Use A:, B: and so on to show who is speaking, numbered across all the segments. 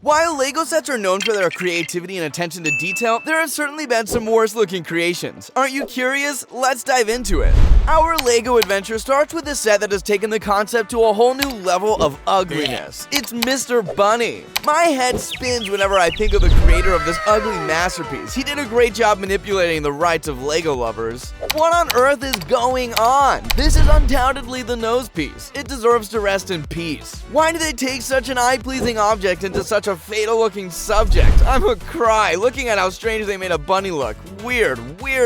A: While LEGO sets are known for their creativity and attention to detail, there have certainly been some worse-looking creations. Aren't you curious? Let's dive into it. Our LEGO adventure starts with a set that has taken the concept to a whole new level of ugliness. It's Mr. Bunny. My head spins whenever I think of the creator of this ugly masterpiece. He did a great job manipulating the rights of LEGO lovers. What on earth is going on? This is undoubtedly the nose piece. It deserves to rest in peace. Why did they take such an eye-pleasing object into such a fatal-looking subject? I'm a cry looking at how strange they made a bunny look. Weird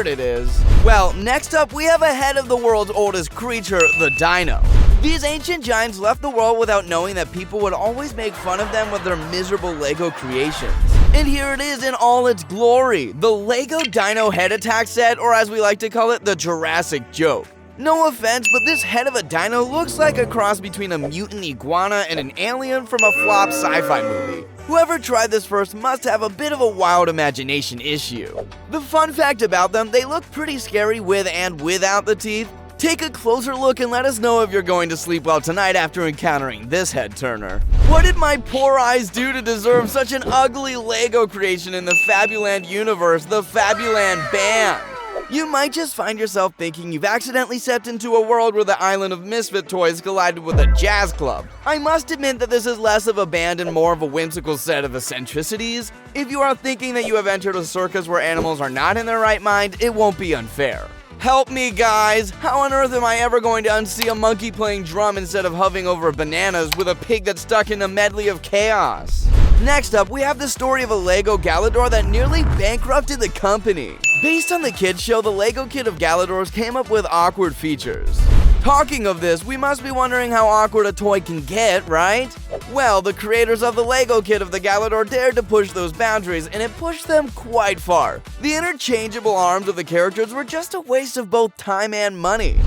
A: it is. Well, next up we have a head of the world's oldest creature, the Dino. These ancient giants left the world without knowing that people would always make fun of them with their miserable LEGO creations. And here it is in all its glory, the LEGO Dino Head Attack set, or as we like to call it, the Jurassic Joke. No offense, but this head of a dino looks like a cross between a mutant iguana and an alien from a flop sci-fi movie. Whoever tried this first must have a bit of a wild imagination issue. The fun fact about them, they look pretty scary with and without the teeth. Take a closer look and let us know if you're going to sleep well tonight after encountering this head turner. What did my poor eyes do to deserve such an ugly LEGO creation in the Fabuland universe, the Fabuland Band? You might just find yourself thinking you've accidentally stepped into a world where the island of misfit toys collided with a jazz club. I must admit that this is less of a band and more of a whimsical set of eccentricities. If you are thinking that you have entered a circus where animals are not in their right mind, it won't be unfair. Help me, guys! How on earth am I ever going to unsee a monkey playing drum instead of hovering over bananas with a pig that's stuck in a medley of chaos? Next up, we have the story of a LEGO Galador that nearly bankrupted the company. Based on the kids show, the LEGO kit of Galadors came up with awkward features. Talking of this, we must be wondering how awkward a toy can get, right? Well, the creators of the LEGO kit of the Galador dared to push those boundaries, and it pushed them quite far. The interchangeable arms of the characters were just a waste of both time and money.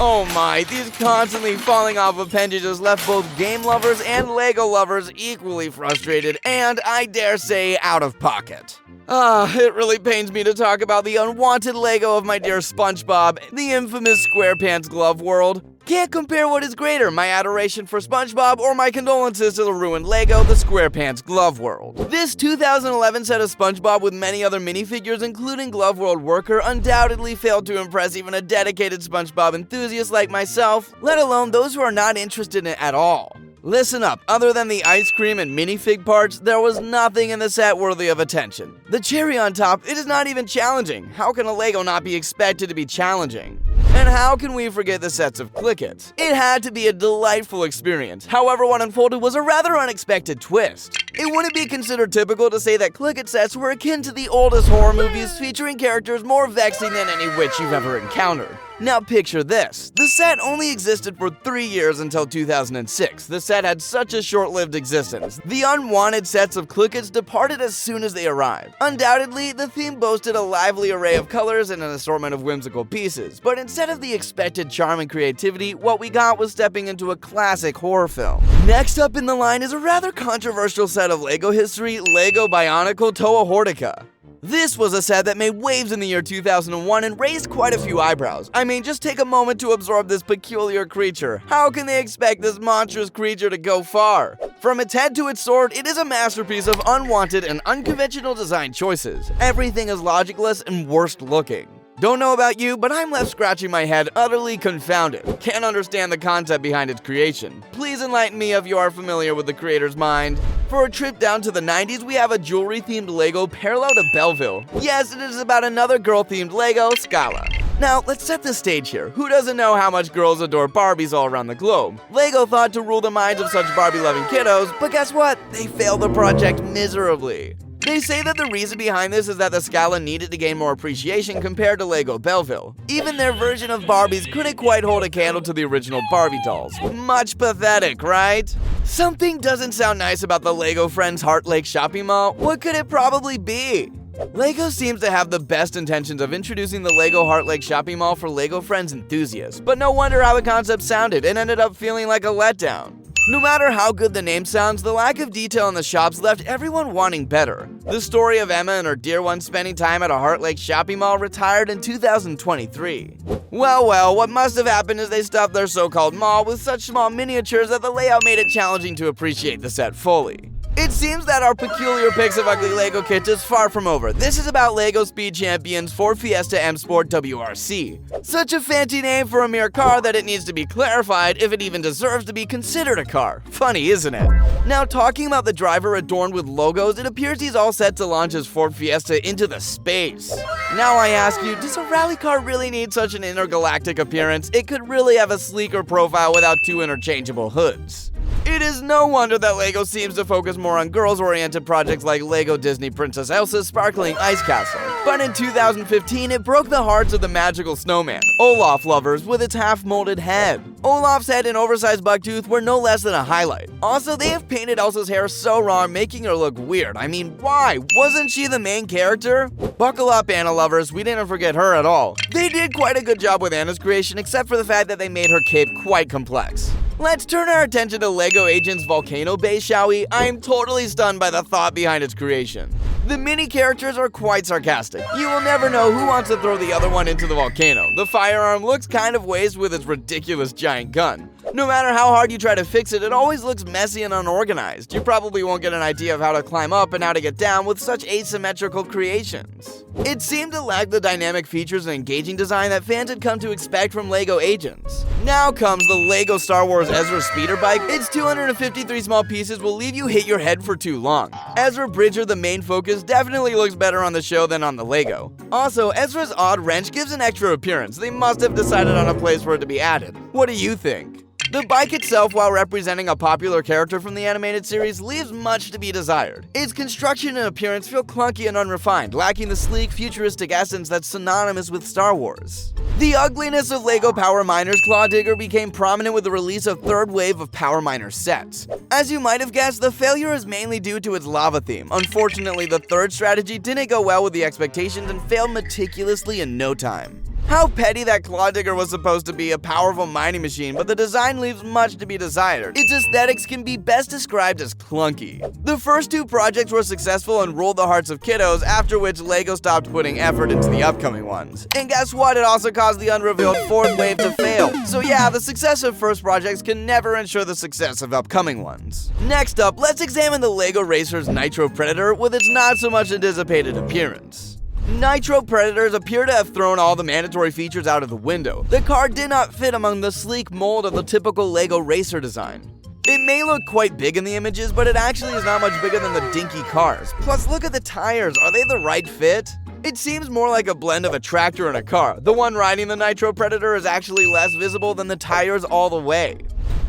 A: Oh my, these constantly falling off appendages left both game lovers and LEGO lovers equally frustrated and, I dare say, out of pocket. It really pains me to talk about the unwanted LEGO of my dear SpongeBob, the infamous SquarePants glove world. Can't compare what is greater, my adoration for SpongeBob or my condolences to the ruined LEGO, the SquarePants glove world. This 2011 set of SpongeBob with many other minifigures, including Glove World Worker, undoubtedly failed to impress even a dedicated SpongeBob enthusiast like myself, let alone those who are not interested in it at all. Listen up, other than the ice cream and minifig parts, there was nothing in the set worthy of attention. The cherry on top, it is not even challenging. How can a LEGO not be expected to be challenging? And how can we forget the sets of Click-Its? It had to be a delightful experience. However, what unfolded was a rather unexpected twist. It wouldn't be considered typical to say that Click-It sets were akin to the oldest horror movies featuring characters more vexing than any witch you've ever encountered. Now picture this. The set only existed for 3 years until 2006. The set had such a short-lived existence. The unwanted sets of Click-Its departed as soon as they arrived. Undoubtedly, the theme boasted a lively array of colors and an assortment of whimsical pieces, but instead of the expected charm and creativity, what we got was stepping into a classic horror film. Next up in the line is a rather controversial set of LEGO history, LEGO Bionicle Toa Hortica. This was a set that made waves in the year 2001 and raised quite a few eyebrows. I mean, just take a moment to absorb this peculiar creature. How can they expect this monstrous creature to go far? From its head to its sword, it is a masterpiece of unwanted and unconventional design choices. Everything is logicless and worst looking. Don't know about you, but I'm left scratching my head, utterly confounded. Can't understand the concept behind its creation. Please enlighten me if you are familiar with the creator's mind. For a trip down to the 90s, we have a jewelry-themed LEGO parallel to Belleville. Yes, it is about another girl-themed LEGO, Scala. Now, let's set the stage here. Who doesn't know how much girls adore Barbies all around the globe? LEGO thought to rule the minds of such Barbie-loving kiddos, but guess what? They failed the project miserably. They say that the reason behind this is that the Scala needed to gain more appreciation compared to LEGO Belleville. Even their version of Barbies couldn't quite hold a candle to the original Barbie dolls. Much pathetic, right? Something doesn't sound nice about the LEGO Friends Heartlake shopping mall. What could it probably be? LEGO seems to have the best intentions of introducing the LEGO Heartlake shopping mall for LEGO Friends enthusiasts, but no wonder how the concept sounded and ended up feeling like a letdown. No matter how good the name sounds, the lack of detail in the shops left everyone wanting better. The story of Emma and her dear one spending time at a Heartlake shopping mall retired in 2023. Well, what must have happened is they stuffed their so-called mall with such small miniatures that the layout made it challenging to appreciate the set fully. It seems that our peculiar picks of ugly LEGO kits is far from over. This is about LEGO Speed Champion's Ford Fiesta M Sport WRC. Such a fancy name for a mere car that it needs to be clarified if it even deserves to be considered a car. Funny, isn't it? Now, talking about the driver adorned with logos, it appears he's all set to launch his Ford Fiesta into the space. Now I ask you, does a rally car really need such an intergalactic appearance? It could really have a sleeker profile without two interchangeable hoods. It is no wonder that LEGO seems to focus more on girls-oriented projects like LEGO Disney Princess Elsa's Sparkling Ice Castle. But in 2015, it broke the hearts of the magical snowman, Olaf Lovers, with its half-molded head. Olaf's head and oversized bucktooth were no less than a highlight. Also, they have painted Elsa's hair so wrong, making her look weird. I mean, why? Wasn't she the main character? Buckle up, Anna lovers, we didn't forget her at all. They did quite a good job with Anna's creation, except for the fact that they made her cape quite complex. Let's turn our attention to LEGO Agent's Volcano Bay, shall we? I am totally stunned by the thought behind its creation. The mini characters are quite sarcastic. You will never know who wants to throw the other one into the volcano. The firearm looks kind of waste with its ridiculous giant gun. No matter how hard you try to fix it, it always looks messy and unorganized. You probably won't get an idea of how to climb up and how to get down with such asymmetrical creations. It seemed to lack the dynamic features and engaging design that fans had come to expect from LEGO Agents. Now comes the LEGO Star Wars Ezra speeder bike. Its 253 small pieces will leave you hit your head for too long. Ezra Bridger, the main focus, definitely looks better on the show than on the LEGO. Also, Ezra's odd wrench gives an extra appearance. They must have decided on a place for it to be added. What do you think? The bike itself, while representing a popular character from the animated series, leaves much to be desired. Its construction and appearance feel clunky and unrefined, lacking the sleek, futuristic essence that's synonymous with Star Wars. The ugliness of LEGO Power Miner's Claw Digger became prominent with the release of third wave of Power Miner sets. As you might have guessed, the failure is mainly due to its lava theme. Unfortunately, the third strategy didn't go well with the expectations and failed meticulously in no time. How petty that Claw Digger was supposed to be, a powerful mining machine, but the design leaves much to be desired. Its aesthetics can be best described as clunky. The first two projects were successful and ruled the hearts of kiddos, after which LEGO stopped putting effort into the upcoming ones. And guess what? It also caused the unrevealed fourth wave to fail. So yeah, the success of first projects can never ensure the success of upcoming ones. Next up, let's examine the LEGO Racers Nitro Predator with its not so much anticipated appearance. Nitro Predators appear to have thrown all the mandatory features out of the window. The car did not fit among the sleek mold of the typical LEGO racer design. It may look quite big in the images, but it actually is not much bigger than the dinky cars. Plus, look at the tires, are they the right fit? It seems more like a blend of a tractor and a car. The one riding the Nitro Predator is actually less visible than the tires all the way.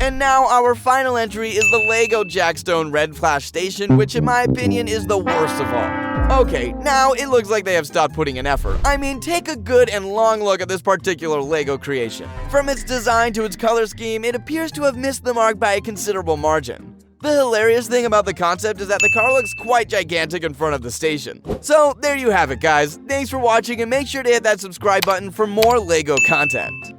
A: And now our final entry is the LEGO Jackstone Red Flash Station, which in my opinion is the worst of all. Okay, now it looks like they have stopped putting in effort. I mean, take a good and long look at this particular LEGO creation. From its design to its color scheme, it appears to have missed the mark by a considerable margin. The hilarious thing about the concept is that the car looks quite gigantic in front of the station. So there you have it, guys. Thanks for watching, and make sure to hit that subscribe button for more LEGO content.